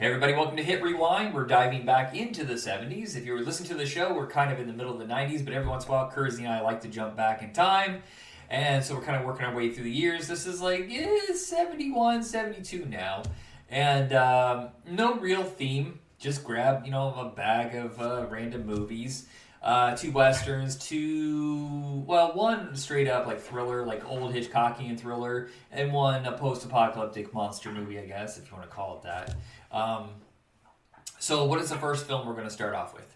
Hey everybody, welcome to Hit Rewind. We're diving back into the 70s. If you were listening to the show, we're kind of in the middle of the 90s, but every once in a while, Kersey and I like to jump back in time. And so we're kind of working our way through the years. This is like 71, 72 now. And no real theme. Just grab, a bag of random movies. Two westerns, one straight up like thriller, like old Hitchcockian thriller, and one a post-apocalyptic monster movie, I guess, if you want to call it that. So what is the first film we're going to start off with?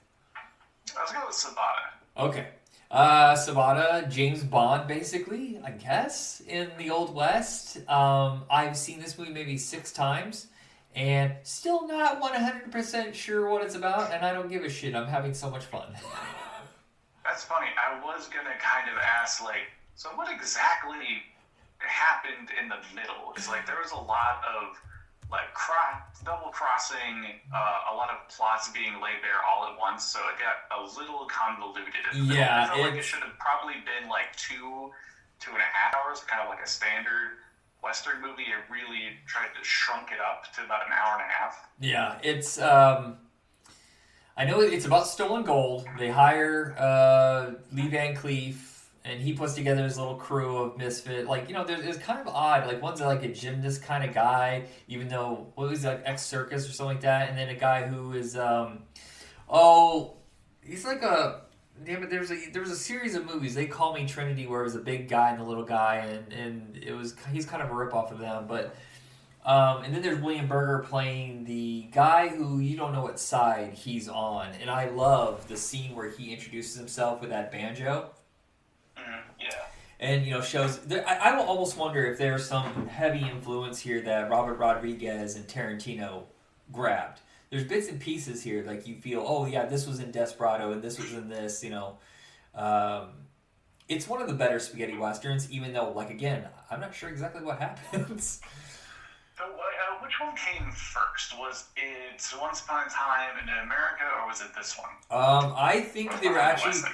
Let's go with Sabata. Okay. Sabata, James Bond, basically, I guess, in the Old West. I've seen this movie maybe 6 times, and still not 100% sure what it's about, and I don't give a shit. I'm having so much fun. That's funny. I was going to kind of ask, so what exactly happened in the middle? It's like there was a lot of double crossing, a lot of plots being laid bare all at once, so it got a little convoluted. Yeah, I felt like it should have probably been like 2.5 hours, kind of like a standard Western movie. It really tried to shrunk it up to about an hour and a half. Yeah, it's I know it's about stolen gold. They hire Lee Van Cleef, and he puts together his little crew of misfit. It's kind of odd. Like, one's like a gymnast kind of guy, even though, he's like ex-circus or something like that. And then a guy who is, he's like a, damn it, there was a series of movies, They Call Me Trinity, where it was a big guy and a little guy, and he's kind of a ripoff of them. But, and then there's William Berger playing the guy who you don't know what side he's on. And I love the scene where he introduces himself with that banjo. Yeah. And, shows... I will almost wonder if there's some heavy influence here that Robert Rodriguez and Tarantino grabbed. There's bits and pieces here, like you feel, this was in Desperado and this was in this, It's one of the better spaghetti westerns, even though, again, I'm not sure exactly what happens. So, which one came first? Was it Once Upon a Time in America, or was it this one? I think they were actually... West,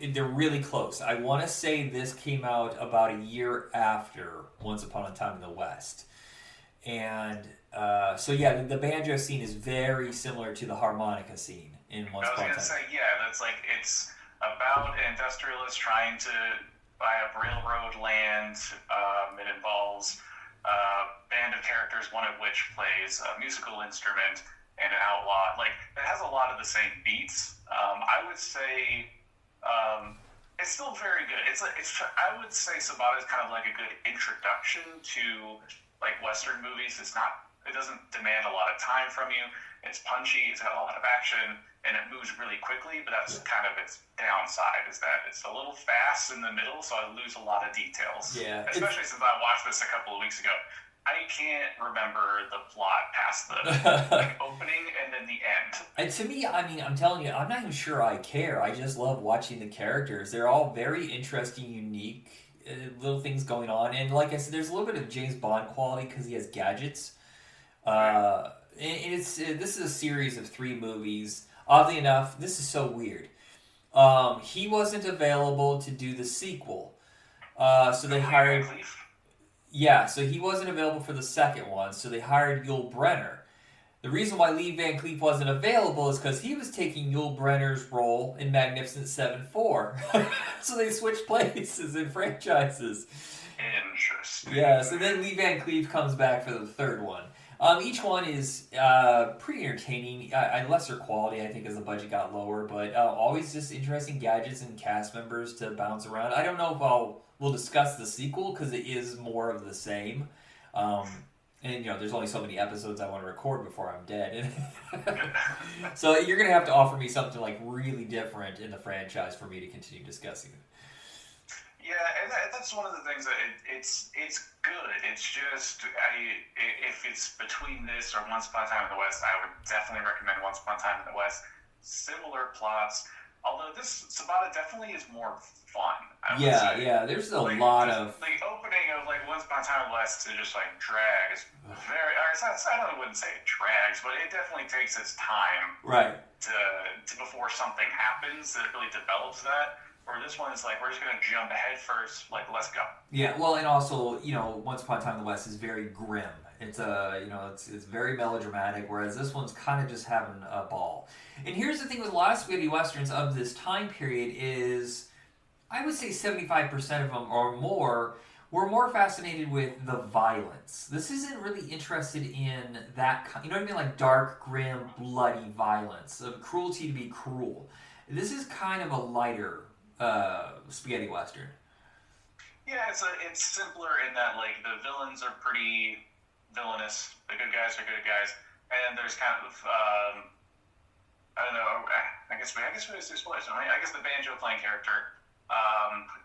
they're really close. I want to say this came out about a year after Once Upon a Time in the West. And the banjo scene is very similar to the harmonica scene in Once Upon a Time. I was going to say, it's about an industrialist trying to buy up railroad land. It involves a band of characters, one of which plays a musical instrument, and an outlaw. It has a lot of the same beats. I would say it's still very good. I would say Sabata is kind of like a good introduction to Western movies. It doesn't demand a lot of time from you. It's punchy. It's got a lot of action, and it moves really quickly. But that's kind of its downside, is that it's a little fast in the middle, so I lose a lot of details. Yeah, especially since I watched this a couple of weeks ago. I can't remember the plot past the opening and then the end. And to me, I'm telling you, I'm not even sure I care. I just love watching the characters. They're all very interesting, unique, little things going on. And like I said, there's a little bit of James Bond quality because he has gadgets. And this is a series of 3 movies. Oddly enough, this is so weird. He wasn't available to do the sequel. So they hired... Yeah, so he wasn't available for the second one, so they hired Yul Brynner. The reason why Lee Van Cleef wasn't available is because he was taking Yul Brynner's role in Magnificent Seven-4. So they switched places in franchises. Interesting. Yeah, so then Lee Van Cleef comes back for the third one. Each one is pretty entertaining, lesser quality, I think, as the budget got lower, but always just interesting gadgets and cast members to bounce around. I don't know if we'll discuss the sequel, because it is more of the same. And, there's only so many episodes I want to record before I'm dead. So you're going to have to offer me something, really different in the franchise for me to continue discussing it. Yeah, and that's one of the things that it's good. It's just, if it's between this or Once Upon a Time in the West, I would definitely recommend Once Upon a Time in the West. Similar plots, although this Sabata definitely is more fun. Yeah, there's a lot of... The opening of Once Upon a Time in the West to just drag is very... I wouldn't say it drags, but it definitely takes its time. Right. To before something happens that really develops that. Or this one is we're just going to jump ahead first, let's go. Yeah, well, and also, Once Upon a Time in the West is very grim. It's it's very melodramatic, whereas this one's kind of just having a ball. And here's the thing with a lot of spaghetti westerns of this time period is, I would say 75% of them or more were more fascinated with the violence. This isn't really interested in that, you know what I mean, like dark, grim, bloody violence, of cruelty to be cruel. This is kind of a lighter spaghetti western. Yeah, it's simpler in that like the villains are pretty villainous, the good guys are good guys, and there's kind of I don't know. I guess we spoilers. I guess the banjo playing character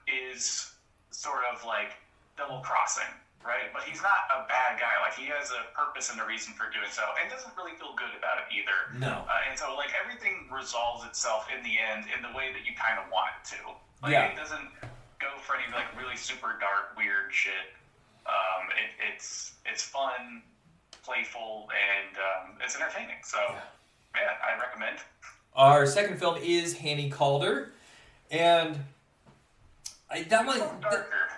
is sort of like double crossing, right? But he's not a bad guy. Like he has a purpose and a reason for doing so, and doesn't really feel good about it either. No. And so like everything resolves itself in the end in the way that you kind of want it to. Like Yeah. it doesn't go for any like really super dark, weird shit. It's fun, playful, and it's entertaining. So yeah, I recommend. Our second film is Hannie, Caulder, and that one,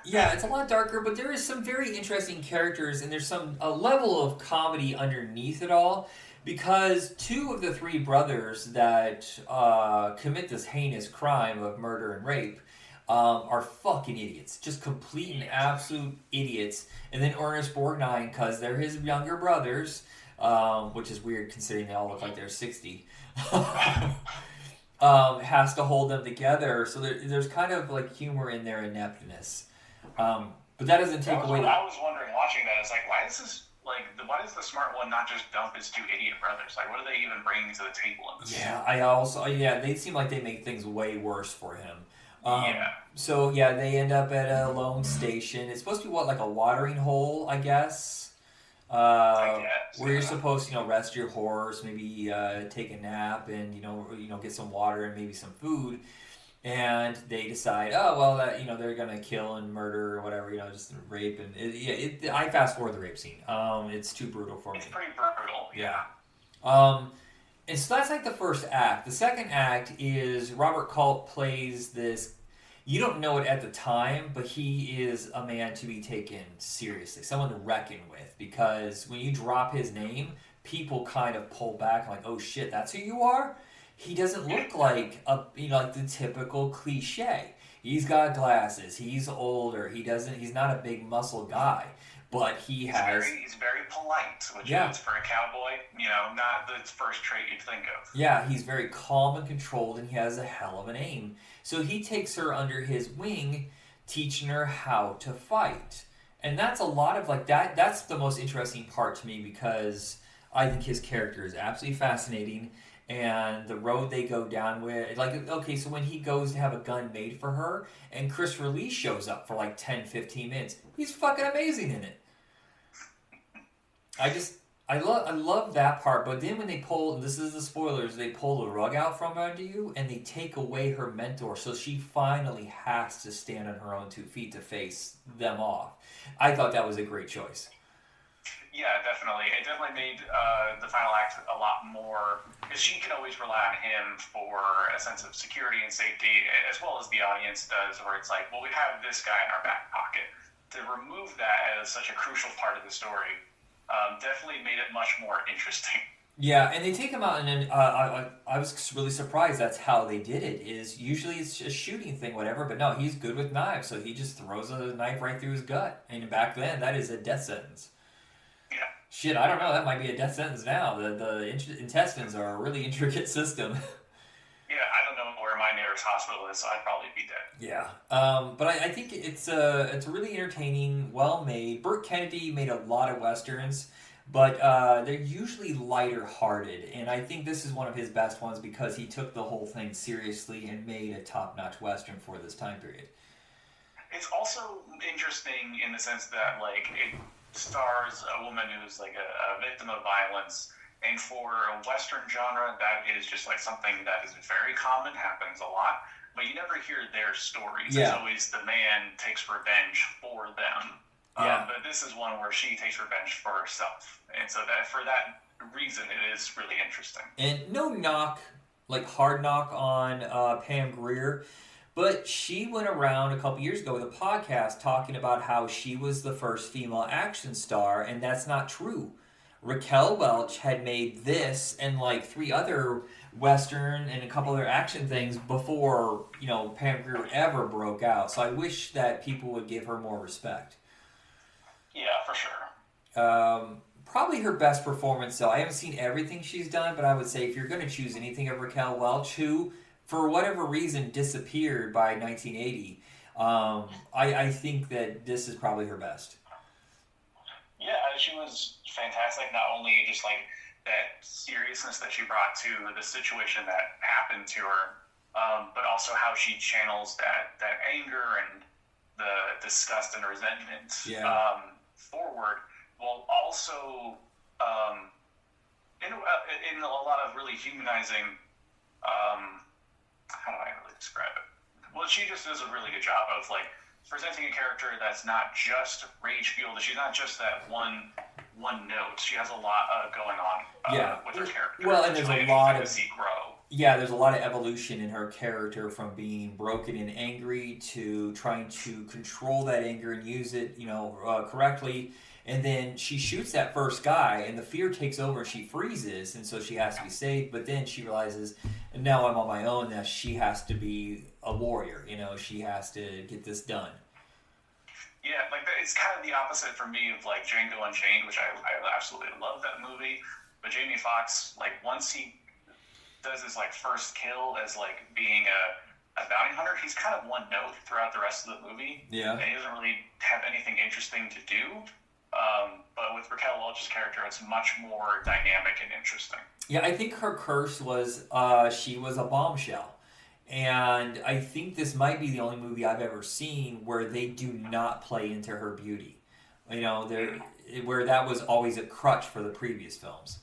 yeah, it's a lot darker, but there is some very interesting characters, and there's a level of comedy underneath it all, because two of the three brothers that commit this heinous crime of murder and rape are fucking idiots, just complete and absolute idiots. And then Ernest Borgnine, because they're his younger brothers, which is weird considering they all look like they're 60. Has to hold them together, so there's kind of like humor in their ineptness, but that doesn't take away. I was wondering watching that. It's like, why does the smart one not just dump his two idiot brothers? Like, what are they even bringing to the table in this? They seem like they make things way worse for him. Yeah. So yeah, they end up at a lone station. It's supposed to be like a watering hole, I guess. Where you're supposed to, rest your horse, maybe take a nap, and get some water and maybe some food. And they decide, oh well, that they're gonna kill and murder or whatever, just rape and I fast forward the rape scene. It's too brutal for me. It's pretty brutal. Yeah. And so that's like the first act. The second act is Robert Culp plays this. You don't know it at the time, but he is a man to be taken seriously, someone to reckon with, because when you drop his name, people kind of pull back like, oh shit, that's who you are? He doesn't look like like the typical cliche. He's got glasses, he's older, he's not a big muscle guy, but he's very polite, which is for a cowboy, not the first trait you'd think of. Yeah, he's very calm and controlled, and he has a hell of an aim. So he takes her under his wing, teaching her how to fight. And that's a lot of like that. That's the most interesting part to me, because I think his character is absolutely fascinating. And the road they go down with, like, okay, so when he goes to have a gun made for her, and Christopher Lee shows up for like 10, 15 minutes, he's fucking amazing in it. I love that part, but then when they pull, and this is the spoilers, they pull the rug out from under you and they take away her mentor, so she finally has to stand on her own 2 feet to face them off. I thought that was a great choice. Yeah, definitely. It definitely made the final act a lot more, because she can always rely on him for a sense of security and safety, as well as the audience does, where it's like, well, we have this guy in our back pocket. To remove that as such a crucial part of the story definitely made it much more interesting. Yeah, and they take him out, and then I was really surprised that's how they did it. Is usually it's a shooting thing, whatever, but no, he's good with knives, so he just throws a knife right through his gut. And back then, that is a death sentence. Yeah. Shit, I don't know, that might be a death sentence now. The intestines are a really intricate system. Yeah, I don't know where my nearest hospital is, so I'd probably be dead. Yeah, but I think it's really entertaining, well made. Burt Kennedy made a lot of westerns, but they're usually lighter hearted, and I think this is one of his best ones because he took the whole thing seriously and made a top notch western for this time period. It's also interesting in the sense that like it stars a woman who's like a victim of violence. And for a Western genre, that is just like something that is very common, happens a lot, but you never hear their stories. Yeah. It's always the man takes revenge for them. Yeah. But this is one where she takes revenge for herself. And so that for that reason, it is really interesting. And no knock, like hard knock on Pam Grier, But she went around a couple years ago with a podcast talking about how she was the first female action star, and that's not true. Raquel Welch had made this and like three other Western and a couple other action things before, Pam Grier ever broke out. So I wish that people would give her more respect. Yeah, for sure. Probably her best performance, though. I haven't seen everything she's done, but I would say if you're going to choose anything of Raquel Welch, who, for whatever reason, disappeared by 1980, I think that this is probably her best. Yeah, she was fantastic. Not only just like that seriousness that she brought to the situation that happened to her, but also how she channels that anger and the disgust and resentment forward, while also in a lot of really humanizing. How do I really describe it? Well, she just does a really good job of like presenting a character that's not just rage fueled. She's not just that one note. She has a lot going on with her character. Well, and there's a lot of grow. Yeah, there's a lot of evolution in her character from being broken and angry to trying to control that anger and use it, correctly. And then she shoots that first guy, and the fear takes over, and she freezes, and so she has to be saved. But then she realizes, now I'm on my own, that she has to be a warrior. She has to get this done. Yeah, like it's kind of the opposite for me of like Django Unchained, which I absolutely love that movie. But Jamie Foxx, like once he does his like first kill as like being a bounty hunter, he's kind of one note throughout the rest of the movie. Yeah, and he doesn't really have anything interesting to do. But with Raquel Welch's character, it's much more dynamic and interesting. Yeah, I think her curse was she was a bombshell. And I think this might be the only movie I've ever seen where they do not play into her beauty. Where that was always a crutch for the previous films.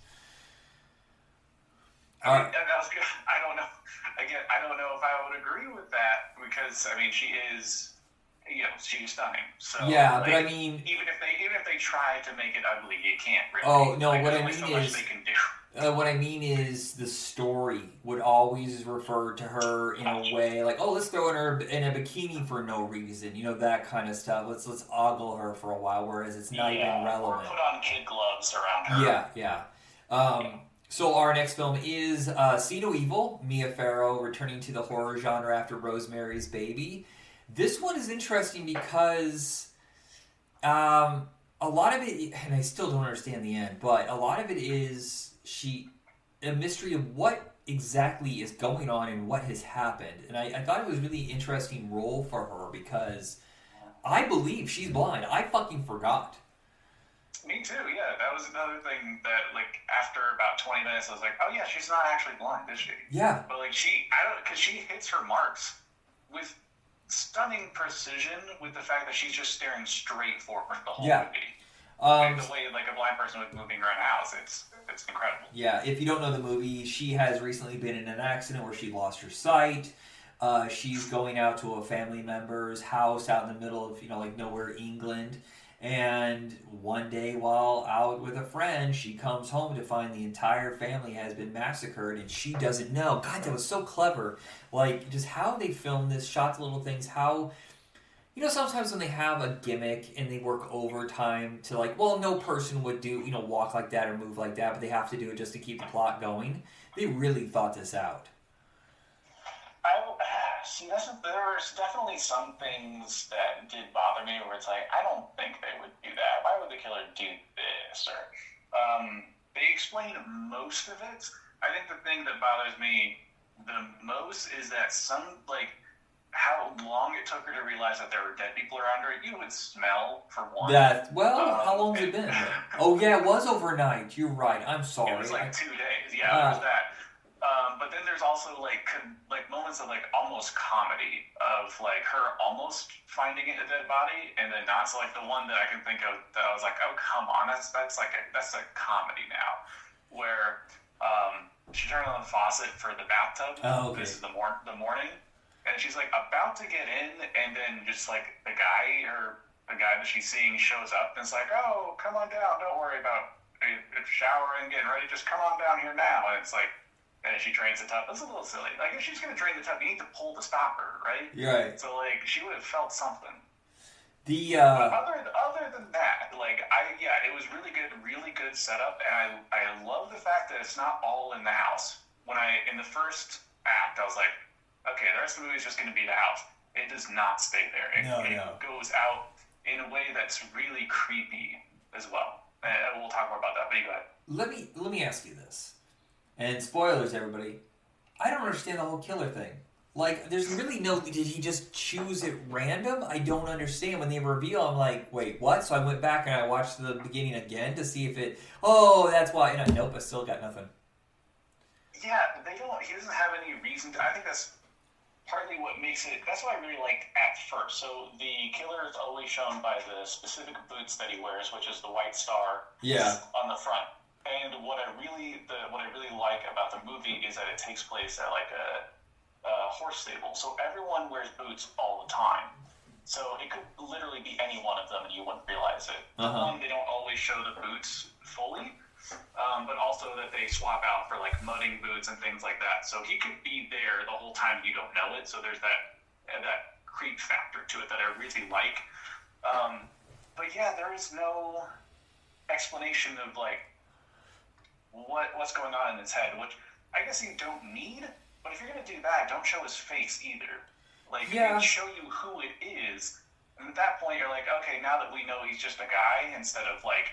I don't know. Again, I don't know if I would agree with that because she is, she's stunning. So yeah, but I mean, even if they try to make it ugly, you can't really. Oh no, what I mean so is, much they can do. What I mean is the story would always refer to her in a way like, let's throw her in a bikini for no reason, that kind of stuff. Let's ogle her for a while, whereas it's not even relevant. Or put on kid gloves around her. Yeah. So our next film is See No Evil, Mia Farrow returning to the horror genre after Rosemary's Baby. This one is interesting because a lot of it, and I still don't understand the end, but a lot of it is a mystery of what exactly is going on and what has happened. And I thought it was a really interesting role for her because I believe she's blind. I fucking forgot. Me too, yeah. That was another thing that, like, after about 20 minutes, I was like, oh yeah, she's not actually blind, is she? Yeah. But, like, because she hits her marks with stunning precision with the fact that she's just staring straight forward the whole movie. The way, like, a blind person would moving around a house, it's incredible. Yeah, if you don't know the movie, she has recently been in an accident where she lost her sight. She's going out to a family member's house out in the middle of, nowhere, England. And one day while out with a friend, she comes home to find the entire family has been massacred and she doesn't know. God, that was so clever. Like, just how they filmed this, shot the little things, how... sometimes when they have a gimmick and they work overtime to no person would do, walk like that or move like that, but they have to do it just to keep the plot going. They really thought this out. There's definitely some things that did bother me where it's like, I don't think they would do that. Why would the killer do this? Or they explain most of it. I think the thing that bothers me the most is that how long it took her to realize that there were dead people around her. You would smell, for one. How long has it been? Oh, yeah, it was overnight. You're right. I'm sorry. It was 2 days. Yeah, there was that. But then there's also moments of almost comedy of her almost finding a dead body and then not. So the one that I can think of that I was like, oh come on, that's a comedy now, where she turned on the faucet for the bathtub. Oh, okay. This is the morning, and she's about to get in, and then just the guy that she's seeing shows up and it's like, oh, come on down, don't worry about showering, getting ready, just come on down here now. And it's and she drains the tub. That's a little silly. If she's going to drain the tub, you need to pull the stopper right? You're right. So like she would have felt something. The But other than that, like it was really good setup, and I love the fact that it's not all in the house. When in the first act, I was like, okay, the rest of the movie is just going to be the house. It does not stay there. It goes out in a way that's really creepy as well. And we'll talk more about that. But you go ahead. let me ask you this, and spoilers, everybody. I don't understand the whole killer thing. Like, there's really no. Did he just choose it random? I don't understand. When they reveal, I'm like, wait, what? So I went back and I watched the beginning again to see if it. Oh, that's why. And nope, I still got nothing. Yeah, they don't. He doesn't have any reason to. I think that's partly what makes it. That's what I really liked at first. So the killer is always shown by the specific boots that he wears, which is the white star. Yeah. On the front. And what I really like about the movie is that it takes place at like a horse stable, so everyone wears boots all the time. So it could literally be any one of them, and you wouldn't realize it. One, they don't always show the boots fully, but also that they swap out for like mudding boots and things like that. So he could be there the whole time, you don't know it. So there's that creep factor to it that I really like. But yeah, there is no explanation of like what's going on in his head, which I guess you don't need. But if you're going to do that, don't show his face either. Like, show you who it is. And at that point, you're like, okay, now that we know he's just a guy, instead of like,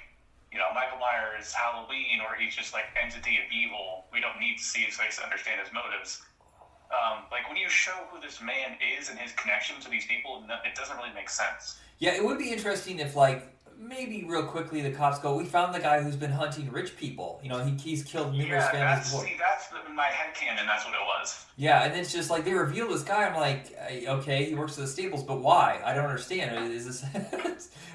Michael Myers, Halloween, or he's just like entity of evil, we don't need to see his face to understand his motives. Like, when you show who this man is and his connection to these people, it doesn't really make sense. Yeah, it would be interesting if, like, maybe real quickly the cops go, we found the guy who's been hunting rich people. He's killed numerous families before. That's my headcanon, that's what it was. Yeah, and it's just like they reveal this guy. I'm like, okay, he works at the stables, but why? I don't understand. Is this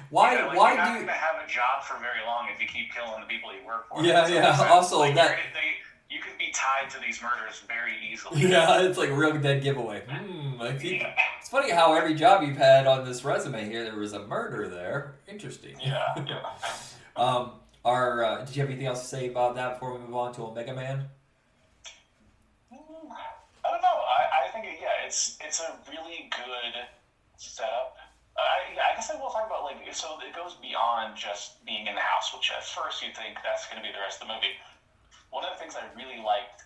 why? Yeah, like why you're not going to have a job for very long if you keep killing the people you work for. Yeah. Also, like that you could be tied to these murders very easily. Yeah, it's like a real dead giveaway. It's funny how every job you've had on this resume here, there was a murder there. Interesting. Yeah. Did you have anything else to say about that before we move on to Omega Man? I don't know. I think it's a really good setup. I guess I will talk about so it goes beyond just being in the house, which at first you think that's going to be the rest of the movie. One of the things I really liked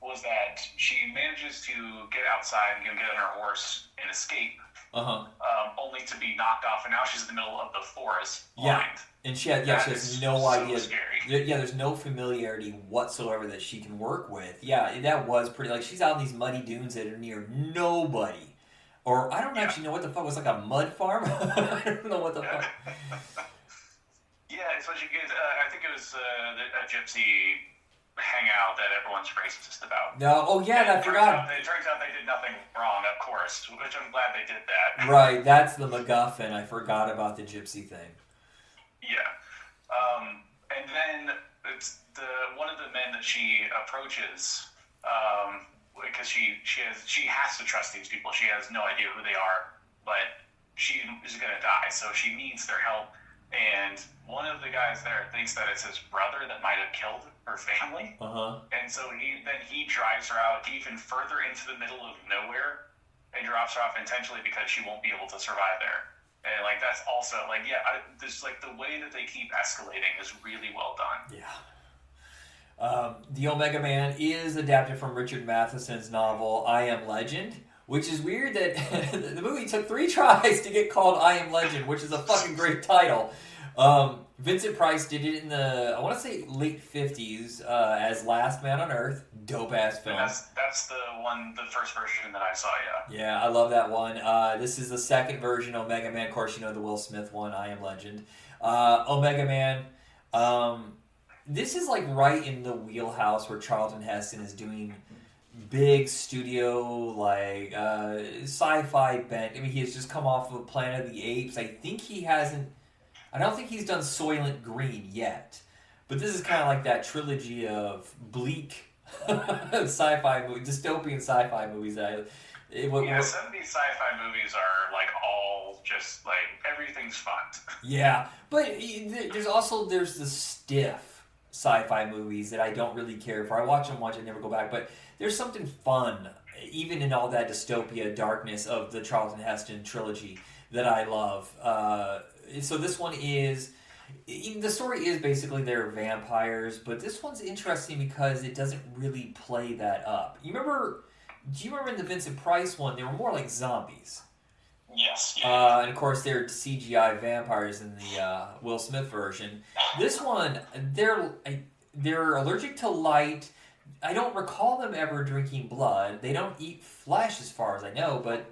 was that she manages to get outside and get on her horse and escape, only to be knocked off, and now she's in the middle of the forest, blind. And she has no idea. Scary. Yeah, there's no familiarity whatsoever that she can work with. Yeah, that was pretty. Like, she's out in these muddy dunes that are near nobody. Or I don't actually know what the fuck. It was like a mud farm? I don't know what the fuck. Yeah, especially because I think it was a gypsy hangout that everyone's racist about. No, I forgot. It turns out they did nothing wrong, of course, which I'm glad they did that. Right, that's the MacGuffin. I forgot about the gypsy thing. Yeah. And then it's one of the men that she approaches, because she has to trust these people. She has no idea who they are, but she is going to die, so she needs their help. And one of the guys there thinks that it's his brother that might have killed her family. And so he drives her out even further into the middle of nowhere and drops her off intentionally because she won't be able to survive there. And that's also this the way that they keep escalating is really well done. Yeah. The Omega Man is adapted from Richard Matheson's novel I Am Legend, which is weird that the movie took 3 tries to get called I Am Legend, which is a fucking great title. Vincent Price did it in the, I want to say, late 50s as Last Man on Earth. Dope-ass film. And that's the first version that I saw, yeah. Yeah, I love that one. This is the second version, Omega Man. Of course, the Will Smith one, I Am Legend. Omega Man, this is right in the wheelhouse where Charlton Heston is doing big studio, sci-fi bent. I mean, he has just come off of Planet of the Apes. I don't think he's done Soylent Green yet. But this is kind of like that trilogy of bleak sci-fi movies, dystopian sci-fi movies. 70s sci-fi movies are all just everything's fun. Yeah, but there's the stiff sci-fi movies that I don't really care for. I watch them once, I never go back. But there's something fun even in all that dystopia darkness of the Charlton Heston trilogy that I love. So this one is the story is basically they're vampires, but this one's interesting because it doesn't really play that up. Do you remember in the Vincent Price one, they were more like zombies? Yes. Yeah. And of course, they're CGI vampires in the Will Smith version. This one, they're allergic to light. I don't recall them ever drinking blood. They don't eat flesh, as far as I know, but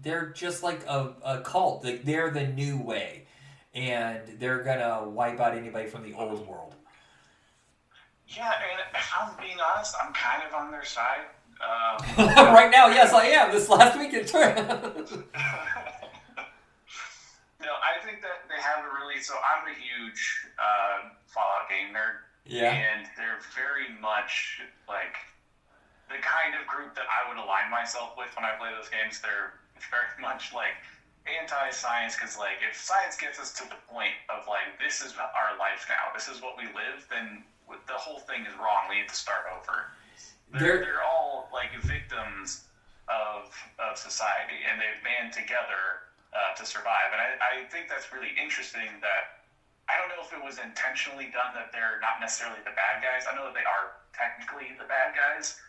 they're just like a cult. Like they're the new way, and they're gonna wipe out anybody from the old world. Yeah, and if I'm being honest, I'm kind of on their side. Right now, yes, I am. This last week, it's I think that they have a really. So I'm a huge Fallout game nerd. Yeah. And they're very much like the kind of group that I would align myself with when I play those games. They're very much like anti-science because like if science gets us to the point of like this is our life now, this is what we live, then the whole thing is wrong. We need to start over. They're all like victims of society, and they've band together to survive. And I think that's really interesting that I don't know if it was intentionally done that they're not necessarily the bad guys. I know that they are technically the bad guys.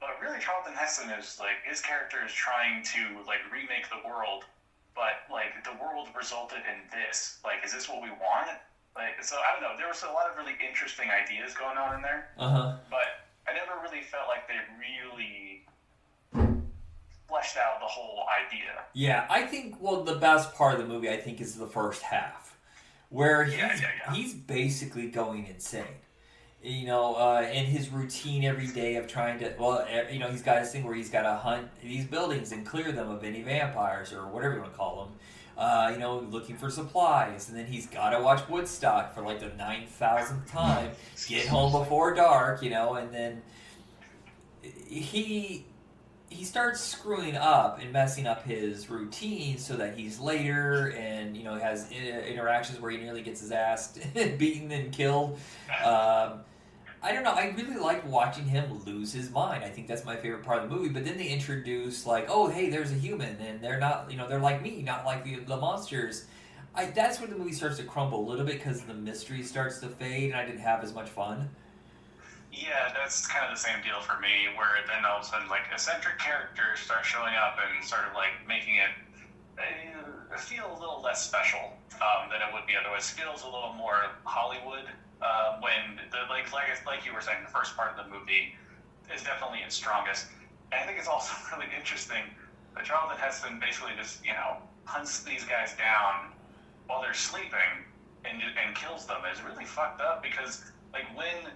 But really Charlton Heston is like, his character is trying to like remake the world, but like the world resulted in this. Like, is this what we want? Like, so I don't know. There was a lot of really interesting ideas going on in there. But I never really felt like they really fleshed out the whole idea. Yeah, I think, well, the best part of the movie, I think, is the first half, where he's basically going insane. You know, in his routine every day of trying to, he's got this thing where he's got to hunt these buildings and clear them of any vampires or whatever you want to call them. Looking for supplies, and then he's got to watch Woodstock for like the 9,000th time, get home before dark, and then he starts screwing up and messing up his routine so that he's later and, has interactions where he nearly gets his ass beaten and killed. I don't know. I really like watching him lose his mind. I think that's my favorite part of the movie. But then they introduce, like, oh, hey, there's a human, and they're not, they're like me, not like the monsters. That's where the movie starts to crumble a little bit because the mystery starts to fade, and I didn't have as much fun. Yeah, that's kind of the same deal for me, where then all of a sudden, like, eccentric characters start showing up and sort of, like, making it feel a little less special than it would be otherwise. It feels a little more Hollywood when, like you were saying, the first part of the movie is definitely its strongest. And I think it's also really interesting that Charlton Heston basically just, hunts these guys down while they're sleeping and kills them. It's really fucked up because, like, when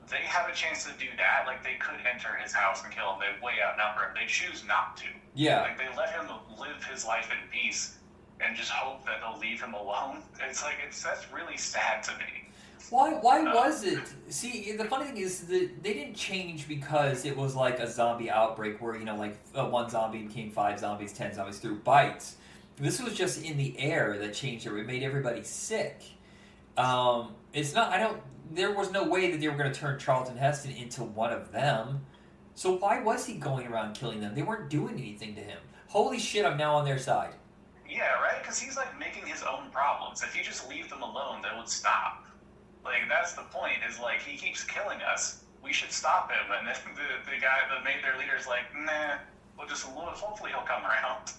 they have a chance to do that, like, they could enter his house and kill him. They way outnumber him. They choose not to. Yeah. Like, they let him live his life in peace and just hope that they'll leave him alone. It's like, that's really sad to me. Why was it? See, the funny thing is that they didn't change because it was like a zombie outbreak where, one zombie became 5 zombies, 10 zombies through bites. This was just in the air that changed it. It made everybody sick. It's not, there was no way that they were going to turn Charlton Heston into one of them. So why was he going around killing them? They weren't doing anything to him. Holy shit, I'm now on their side. Yeah, right? Because he's, like, making his own problems. If you just leave them alone, they would stop. Like, that's the point, is, like, he keeps killing us. We should stop him. And then the guy that made their leader's like, nah, hopefully he'll come around.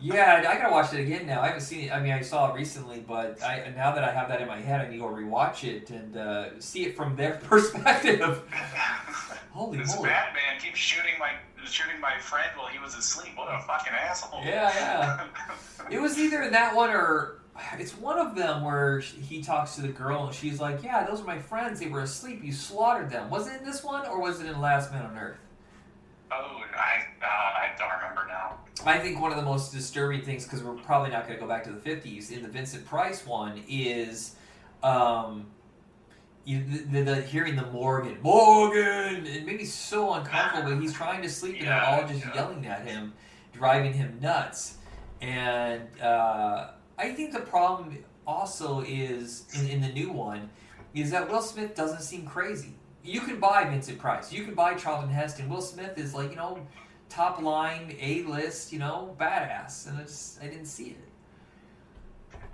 Yeah, I gotta watch it again now. I haven't seen it. I mean, I saw it recently, but now that I have that in my head, I need to go rewatch it and see it from their perspective. Holy this moly! Batman keeps shooting my friend while he was asleep. What a fucking asshole! Yeah. It was either that one or it's one of them where he talks to the girl and she's like, "Yeah, those are my friends. They were asleep. You slaughtered them." Was it in this one or was it in Last Man on Earth? Oh, I don't remember now. I think one of the most disturbing things, because we're probably not going to go back to the 50s, in the Vincent Price one is hearing the Morgan, it made me so uncomfortable, but he's trying to sleep and they're all just yelling at him, driving him nuts. And I think the problem also is, in the new one, is that Will Smith doesn't seem crazy. you can buy Vincent Price, you can buy Charlton Heston. Will Smith is like, top line, A-list, badass, and I didn't see it.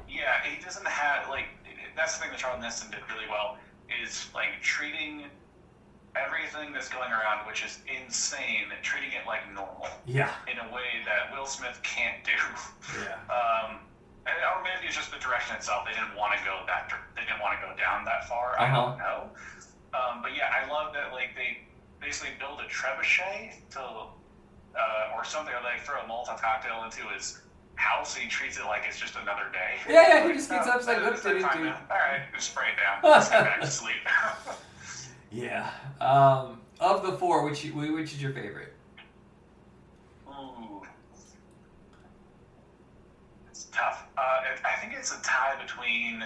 Yeah, he doesn't have that's the thing that Charlton Heston did really well is treating everything that's going around, which is insane, treating it like normal. Yeah. In a way that Will Smith can't do. Yeah. Or maybe it's just the direction itself. They didn't want to go They didn't want to go down that far. Uh-huh. I don't know. But yeah, I love that they basically build a trebuchet or something, or they throw a Molotov cocktail into his house. He treats it like it's just another day. Yeah. He just gets up like, all right, just spray it down. Let's get back to sleep. Yeah. Of the four, which is your favorite? Ooh, it's tough. I think it's a tie between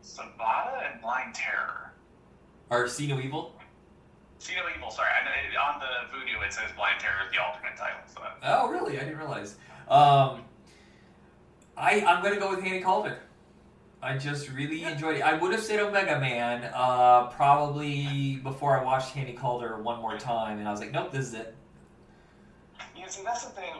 Sabata and Blind Terror. Or See No Evil? See No Evil, sorry. On the Voodoo it says Blind Terror is the alternate title. So. Oh, really? I didn't realize. I'm going to go with Hannie Caulder. I just really enjoyed it. I would have said Omega Man probably before I watched Hannie Caulder one more time, and I was like, nope, this is it. Yeah, see, that's the thing.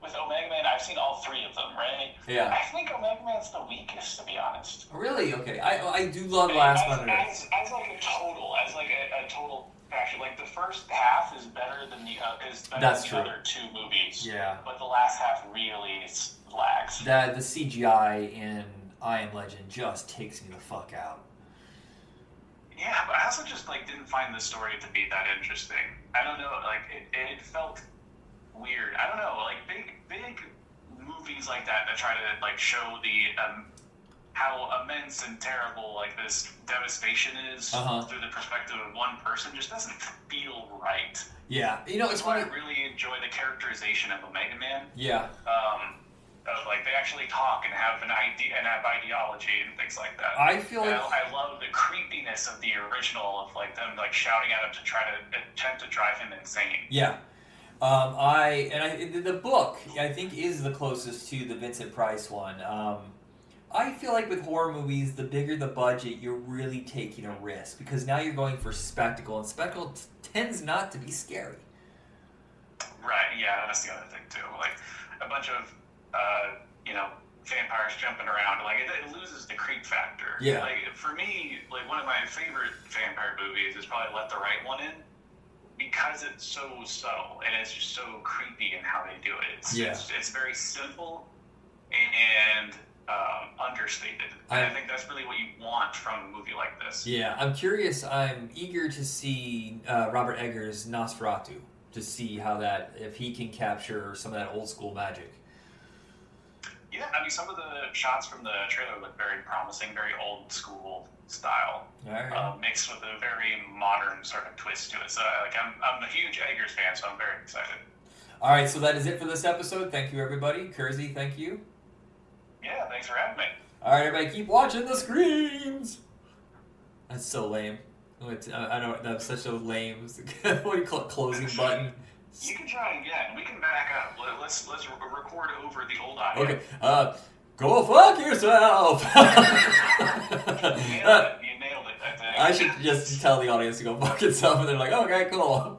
With Omega Man, I've seen all three of them, right? Yeah. I think Omega Man's the weakest, to be honest. Really? Okay. I do love Last Man on Earth. As a total faction, the first half is better than the other two movies. Yeah. But the last half really lags. The CGI in I Am Legend just takes me the fuck out. Yeah, but I also just didn't find the story to be that interesting. I don't know, it felt weird. I don't know, big movies like that try to show the how immense and terrible this devastation is through the perspective of one person just doesn't feel right. Yeah, it's why funny. I really enjoy the characterization of Omega Man. Yeah. They actually talk and have an idea and have ideology and things like that. I feel I love the creepiness of the original of them shouting at him to try to attempt to drive him insane. Yeah. The book I think is the closest to the Vincent Price one. I feel like with horror movies, the bigger the budget, you're really taking a risk because now you're going for spectacle, and spectacle tends not to be scary. Right. Yeah, that's the other thing too. A bunch of vampires jumping around, it loses the creep factor. Yeah. For me, one of my favorite vampire movies is probably Let the Right One In, because it's so subtle and it's just so creepy in how they do it. It's very simple and understated. And I think that's really what you want from a movie like this. Yeah, I'm curious. I'm eager to see Robert Eggers' Nosferatu to see if he can capture some of that old school magic. Yeah, I mean, some of the shots from the trailer look very promising, very old school style, mixed with a very modern sort of twist to it. So, I'm a huge Eggers fan, so I'm very excited. All right, so that is it for this episode. Thank you, everybody. Kersey, thank you. Yeah, thanks for having me. All right, everybody, keep watching the screens. That's so lame. I know that's such a lame. What do you call it? Closing button. You can try again. We can back up. Let's record over the old audio. Okay. Go fuck yourself. You nailed it. I think. I should just tell the audience to go fuck itself, and they're like, okay, cool.